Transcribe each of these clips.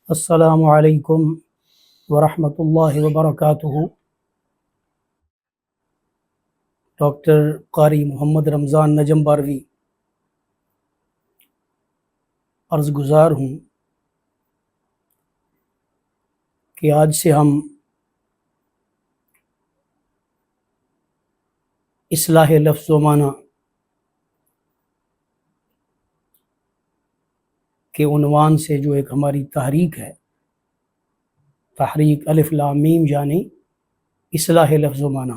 السلام علیکم ورحمۃ اللہ وبرکاتہ۔ ڈاکٹر قاری محمد رمضان نجم باروی عرض گزار ہوں کہ آج سے ہم اصلاح لفظ و معنی کے عنوان سے جو ایک ہماری تحریک ہے، تحریک الف لام میم یعنی اصلاح لفظ و معنی،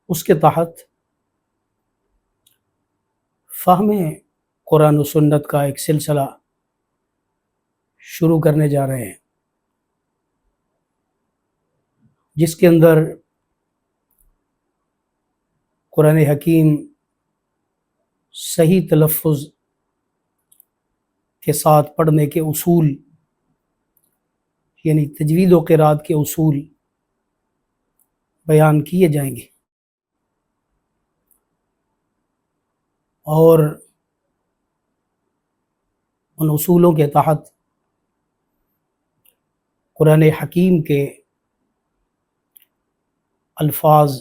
اس کے تحت فہم قرآن و سنت کا ایک سلسلہ شروع کرنے جا رہے ہیں، جس کے اندر قرآن حکیم صحیح تلفظ کے ساتھ پڑھنے کے اصول یعنی تجوید و قرات کے اصول بیان کیے جائیں گے، اور ان اصولوں کے تحت قرآن حکیم کے الفاظ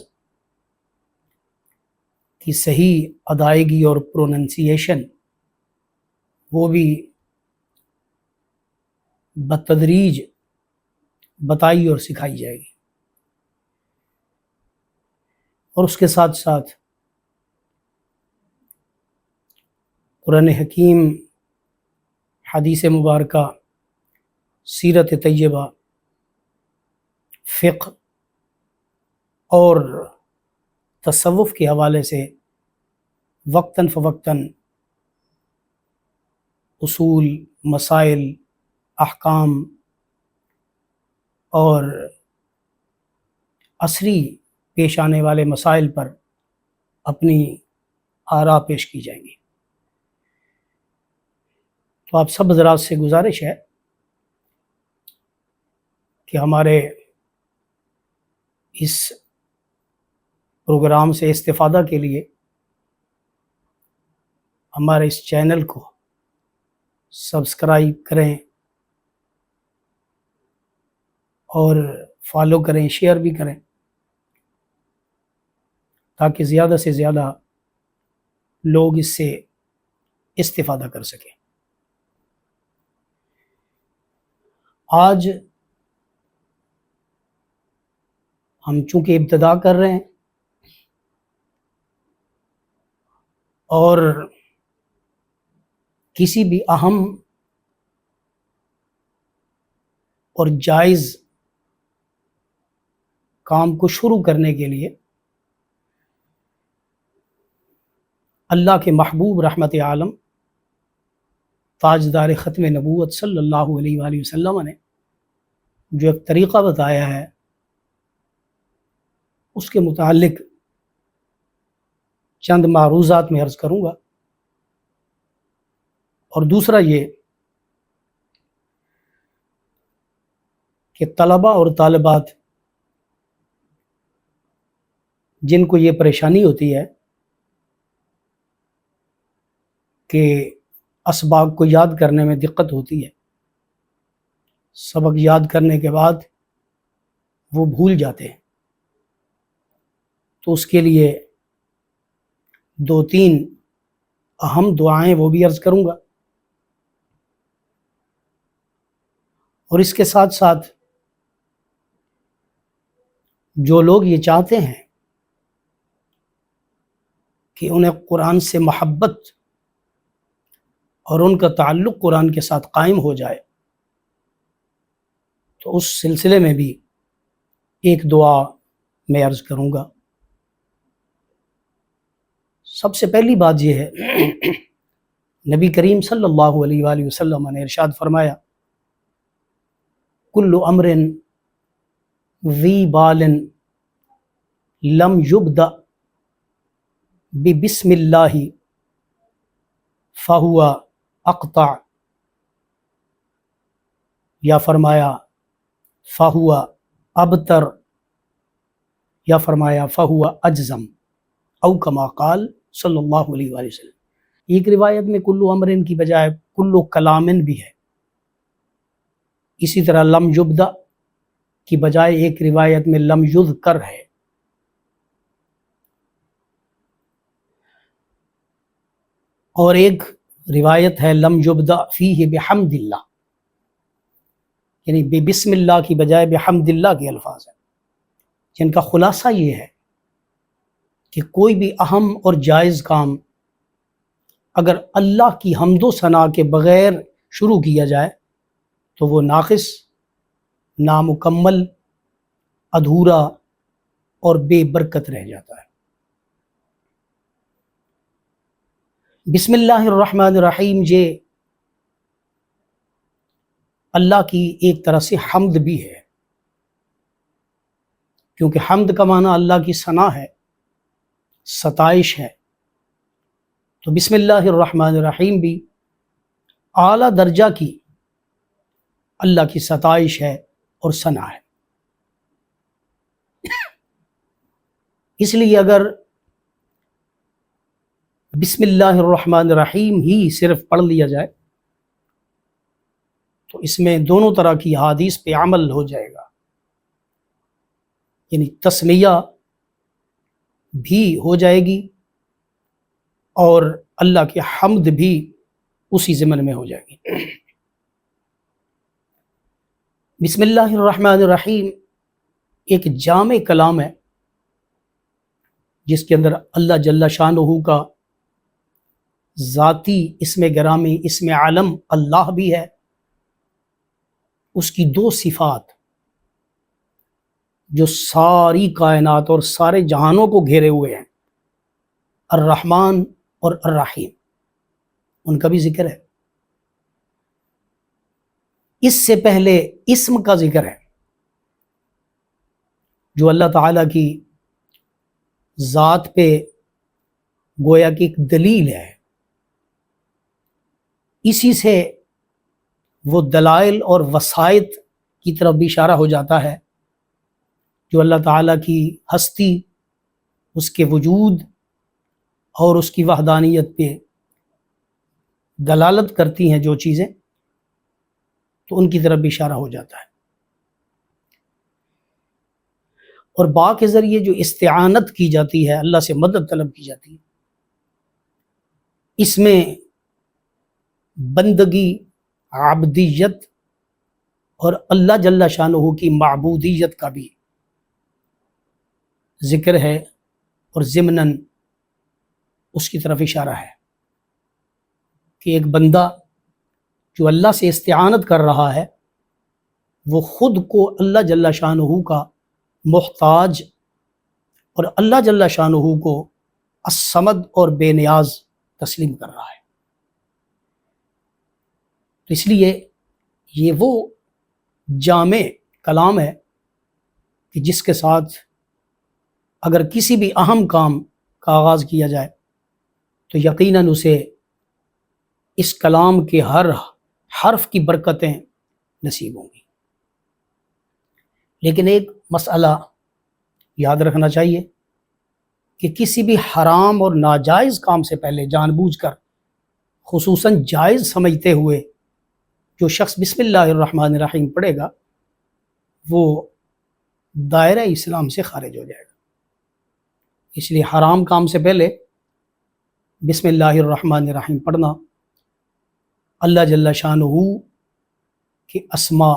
کی صحیح ادائیگی اور پروننسیشن وہ بھی بتدریج بتائی اور سکھائی جائے گی، اور اس کے ساتھ ساتھ قرآن حکیم، حدیث مبارکہ، سیرت طیبہ، فقہ اور تصوف کے حوالے سے وقتاً فوقتاً اصول، مسائل، احکام اور عصری پیش آنے والے مسائل پر اپنی آراء پیش کی جائیں گی۔ تو آپ سب حضرات سے گزارش ہے کہ ہمارے اس پروگرام سے استفادہ کے لیے ہمارے اس چینل کو سبسکرائب کریں اور فالو کریں، شیئر بھی کریں، تاکہ زیادہ سے زیادہ لوگ اس سے استفادہ کر سکیں۔ آج ہم چونکہ ابتدا کر رہے ہیں اور کسی بھی اہم اور جائز کام کو شروع کرنے کے لیے اللہ کے محبوب رحمت عالم تاجدار ختم نبوت صلی اللہ علیہ وآلہ وسلم نے جو ایک طریقہ بتایا ہے، اس کے متعلق چند معروضات میں عرض کروں گا، اور دوسرا یہ کہ طلباء اور طالبات جن کو یہ پریشانی ہوتی ہے کہ اسباق کو یاد کرنے میں دقت ہوتی ہے، سبق یاد کرنے کے بعد وہ بھول جاتے ہیں، تو اس کے لیے 2-3 اہم دعائیں وہ بھی عرض کروں گا، اور اس کے ساتھ ساتھ جو لوگ یہ چاہتے ہیں کہ انہیں قرآن سے محبت اور ان کا تعلق قرآن کے ساتھ قائم ہو جائے، تو اس سلسلے میں بھی ایک دعا میں عرض کروں گا۔ سب سے پہلی بات یہ ہے، نبی کریم صلی اللہ علیہ وآلہ وسلم نے ارشاد فرمایا، کل امر ذی بال لم یبدأ ببسم اللہ فہو اقطع، یا فرمایا فہو ابتر، یا فرمایا فہو اجزم، او کما قال صلی اللہ علیہ وآلہ وسلم۔ ایک روایت میں کلو امرن کی بجائے کلو کلامن بھی ہے، اسی طرح لم یبدا کی بجائے ایک روایت میں لم یذکر ہے۔ اور ایک روایت ہے لم یبدا فیہ بحمد اللہ، یعنی بسم اللہ کی بجائے بحمد اللہ کے الفاظ ہیں، جن کا خلاصہ یہ ہے کہ کوئی بھی اہم اور جائز کام اگر اللہ کی حمد و ثنا کے بغیر شروع کیا جائے تو وہ ناقص، نامکمل، ادھورا اور بے برکت رہ جاتا ہے۔ بسم اللہ الرحمن الرحیم یہ اللہ کی ایک طرح سے حمد بھی ہے، کیونکہ حمد کا معنی اللہ کی ثنا ہے، ستائش ہے، تو بسم اللہ الرحمن الرحیم بھی اعلیٰ درجہ کی اللہ کی ستائش ہے اور ثنا ہے۔ اس لیے اگر بسم اللہ الرحمن الرحیم ہی صرف پڑھ لیا جائے تو اس میں دونوں طرح کی احادیث پہ عمل ہو جائے گا، یعنی تسمیہ بھی ہو جائے گی اور اللہ کی حمد بھی اسی ضمن میں ہو جائے گی۔ بسم اللہ الرحمن الرحیم ایک جامع کلام ہے جس کے اندر اللہ جل شانہ کا ذاتی اسم گرامی، اسم عالم اللہ بھی ہے، اس کی دو صفات جو ساری کائنات اور سارے جہانوں کو گھیرے ہوئے ہیں، الرحمن اور الرحیم، ان کا بھی ذکر ہے۔ اس سے پہلے اسم کا ذکر ہے جو اللہ تعالیٰ کی ذات پہ گویا کی ایک دلیل ہے، اسی سے وہ دلائل اور وسائط کی طرف بھی اشارہ ہو جاتا ہے جو اللہ تعالیٰ کی ہستی، اس کے وجود اور اس کی وحدانیت پہ دلالت کرتی ہیں جو چیزیں، تو ان کی طرف بھی اشارہ ہو جاتا ہے۔ اور با کے ذریعے جو استعانت کی جاتی ہے، اللہ سے مدد طلب کی جاتی ہے، اس میں بندگی، عبدیت اور اللہ جل شانہ کی معبودیت کا بھی ذکر ہے، اور ضمناً اس کی طرف اشارہ ہے کہ ایک بندہ جو اللہ سے استعانت کر رہا ہے وہ خود کو اللہ جل شانہ کا محتاج اور اللہ جل شانہ کو الصمد اور بے نیاز تسلیم کر رہا ہے۔ تو اس لیے یہ وہ جامع کلام ہے کہ جس کے ساتھ اگر کسی بھی اہم کام کا آغاز کیا جائے تو یقیناً اسے اس کلام کے ہر حرف کی برکتیں نصیب ہوں گی۔ لیکن ایک مسئلہ یاد رکھنا چاہیے کہ کسی بھی حرام اور ناجائز کام سے پہلے جان بوجھ کر، خصوصاً جائز سمجھتے ہوئے جو شخص بسم اللہ الرحمن الرحیم پڑھے گا وہ دائرہ اسلام سے خارج ہو جائے گا۔ اس لیے حرام کام سے پہلے بسم اللہ الرحمن الرحیم پڑھنا اللہ جل شانہ کے اسماء،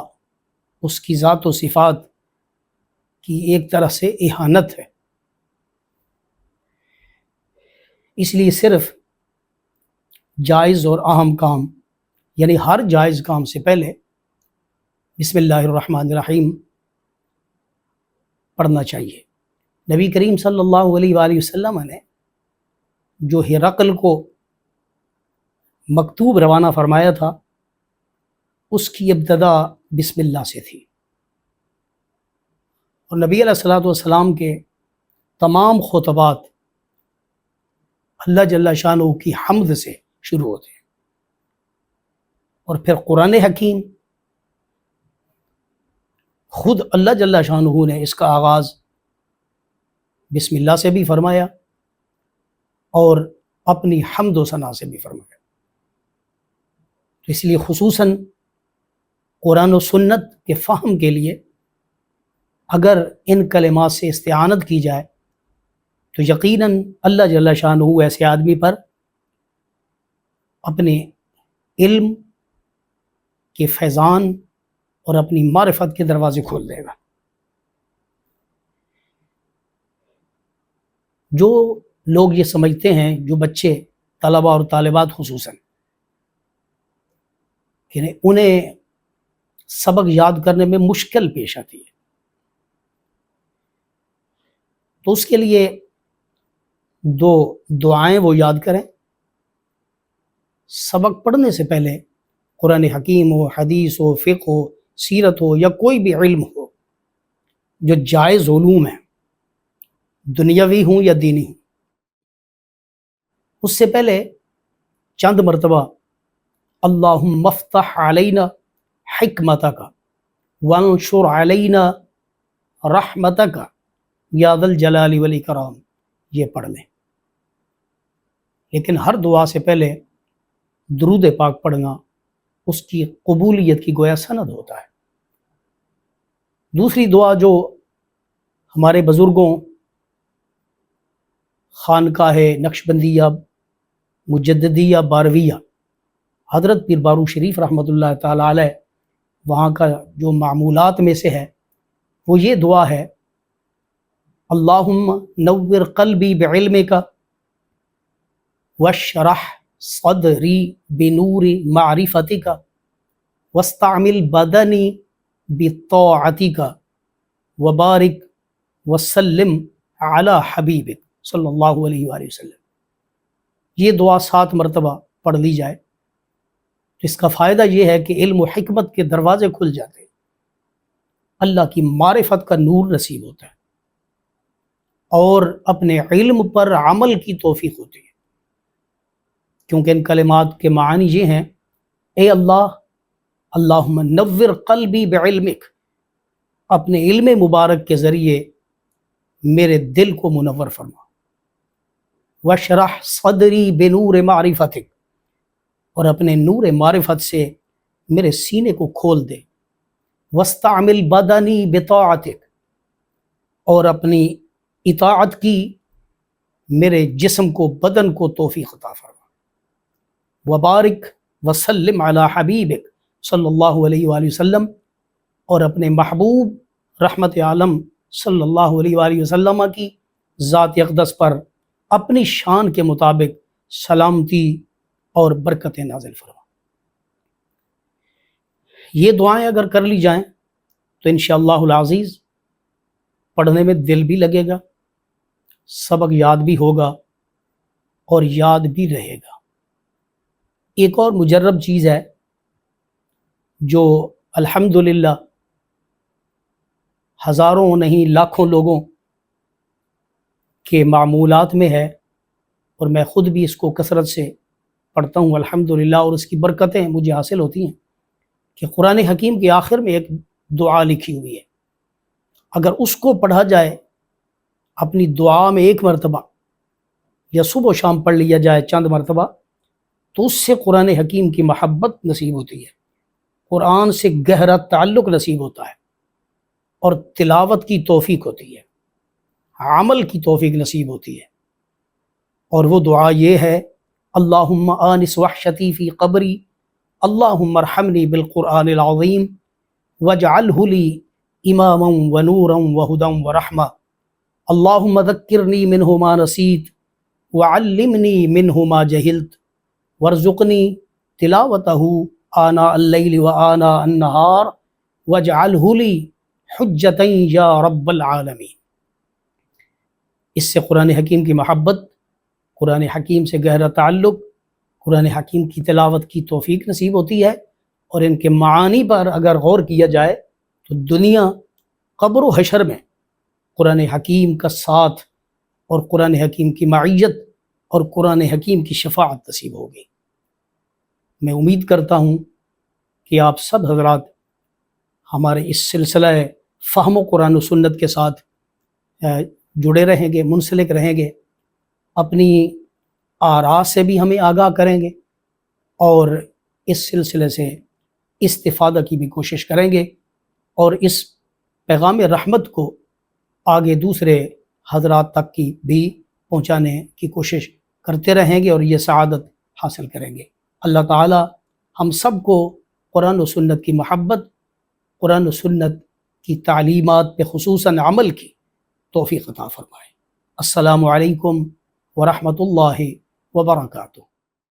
اس کی ذات و صفات کی ایک طرح سے اہانت ہے۔ اس لیے صرف جائز اور اہم کام، یعنی ہر جائز کام سے پہلے بسم اللہ الرحمن الرحیم پڑھنا چاہیے۔ نبی کریم صلی اللہ علیہ وآلہ وسلم نے جو ہرقل کو مکتوب روانہ فرمایا تھا اس کی ابتدا بسم اللہ سے تھی، اور نبی علیہ الصلوۃ والسلام کے تمام خطبات اللہ جل شانہ کی حمد سے شروع ہوتے ہیں، اور پھر قرآن حکیم خود اللہ جل شانہ نے اس کا آغاز بسم اللہ سے بھی فرمایا اور اپنی حمد و ثنا سے بھی فرمایا۔ تو اس لیے خصوصاً قرآن و سنت کے فہم کے لیے اگر ان کلمات سے استعانت کی جائے تو یقیناً اللہ جل شانہ ایسے آدمی پر اپنے علم کے فیضان اور اپنی معرفت کے دروازے کھول دے گا۔ جو لوگ یہ سمجھتے ہیں، جو بچے طلبہ اور طالبات خصوصاً، کہ انہیں سبق یاد کرنے میں مشکل پیش آتی ہے، تو اس کے لیے دو دعائیں وہ یاد کریں۔ سبق پڑھنے سے پہلے قرآن حکیم ہو، حدیث ہو، فقہ ہو، سیرت ہو، یا کوئی بھی علم ہو جو جائز علوم ہیں، دنیاوی ہوں یا دینی ہوں، اس سے پہلے چند مرتبہ اللہم افتح علینا حکمتک وانشر علینا رحمتک یا ذا الجلال والاکرام یہ پڑھ لیں۔ لیکن ہر دعا سے پہلے درود پاک پڑھنا اس کی قبولیت کی گویا سند ہوتا ہے۔ دوسری دعا جو ہمارے بزرگوں خانقاہ نقشبندیہ مجددیہ بارویہ حضرت پیر بارو شریف رحمۃ اللہ تعالی علیہ وہاں کا جو معمولات میں سے ہے وہ یہ دعا ہے، اللہم نور قلبی بعلمک واشرح صدری بنور معرفتک واستعمل بدنی بطاعتک وبارک وسلم علی حبیبک صلی اللہ علیہ وآلہ وسلم۔ یہ دعا 7 مرتبہ پڑھ لی جائے تو اس کا فائدہ یہ ہے کہ علم و حکمت کے دروازے کھل جاتے ہیں، اللہ کی معرفت کا نور نصیب ہوتا ہے، اور اپنے علم پر عمل کی توفیق ہوتی ہے، کیونکہ ان کلمات کے معنی یہ ہیں، اے اللہ، اللہم نور قلبی بعلمک، اپنے علم مبارک کے ذریعے میرے دل کو منور فرما، واشرح صدری بنور معرفتک، اور اپنے نور معرفت سے میرے سینے کو کھول دے، واستعمل بدنی بطاعتک، اور اپنی اطاعت کی میرے جسم کو، بدن کو توفیق عطا فرما، وبارک وسلم علی حبیبک صلی اللہ علیہ وآلہ وسلم، اور اپنے محبوب رحمت عالم صلی اللہ علیہ وآلہ وسلم کی ذات اقدس پر اپنی شان کے مطابق سلامتی اور برکتیں نازل فرما۔ یہ دعائیں اگر کر لی جائیں تو انشاءاللہ العزیز پڑھنے میں دل بھی لگے گا، سبق یاد بھی ہوگا اور یاد بھی رہے گا۔ ایک اور مجرب چیز ہے جو الحمدللہ ہزاروں نہیں لاکھوں لوگوں کے معمولات میں ہے، اور میں خود بھی اس کو کثرت سے پڑھتا ہوں الحمدللہ، اور اس کی برکتیں مجھے حاصل ہوتی ہیں، کہ قرآن حکیم کے آخر میں ایک دعا لکھی ہوئی ہے، اگر اس کو پڑھا جائے اپنی دعا میں 1 مرتبہ یا صبح و شام پڑھ لیا جائے چند مرتبہ، تو اس سے قرآن حکیم کی محبت نصیب ہوتی ہے، قرآن سے گہرا تعلق نصیب ہوتا ہے، اور تلاوت کی توفیق ہوتی ہے، عمل کی توفیق نصیب ہوتی ہے۔ اور وہ دعا یہ ہے، اللہم آنس وحشتی فی قبری، اللہم ارحمنی بالقرآن العظیم واجعلہ لی اماما ونورا وہدا ورحمہ، اللہم ذکرنی منہ ما نسیت وعلمنی منہ ما جہلت وارزقنی تلاوتہ آناء اللیل وآناء النہار واجعلہ لی حجتا یا رب العالمین۔ اس سے قرآن حکیم کی محبت، قرآن حکیم سے گہرا تعلق، قرآن حکیم کی تلاوت کی توفیق نصیب ہوتی ہے، اور ان کے معانی پر اگر غور کیا جائے تو دنیا قبر و حشر میں قرآن حکیم کا ساتھ اور قرآن حکیم کی معیت اور قرآن حکیم کی شفاعت نصیب ہوگی۔ میں امید کرتا ہوں کہ آپ سب حضرات ہمارے اس سلسلہ فہم و قرآن و سنت کے ساتھ جڑے رہیں گے، منسلک رہیں گے، اپنی آراء سے بھی ہمیں آگاہ کریں گے، اور اس سلسلے سے استفادہ کی بھی کوشش کریں گے اور اس پیغام رحمت کو آگے دوسرے حضرات تک کی بھی پہنچانے کی کوشش کرتے رہیں گے اور یہ سعادت حاصل کریں گے۔ اللہ تعالی ہم سب کو قرآن و سنت کی محبت، قرآن و سنت کی تعلیمات پہ خصوصاً عمل کی توفیق عطا فرمائے۔ السلام علیکم ورحمۃ اللہ وبرکاتہ۔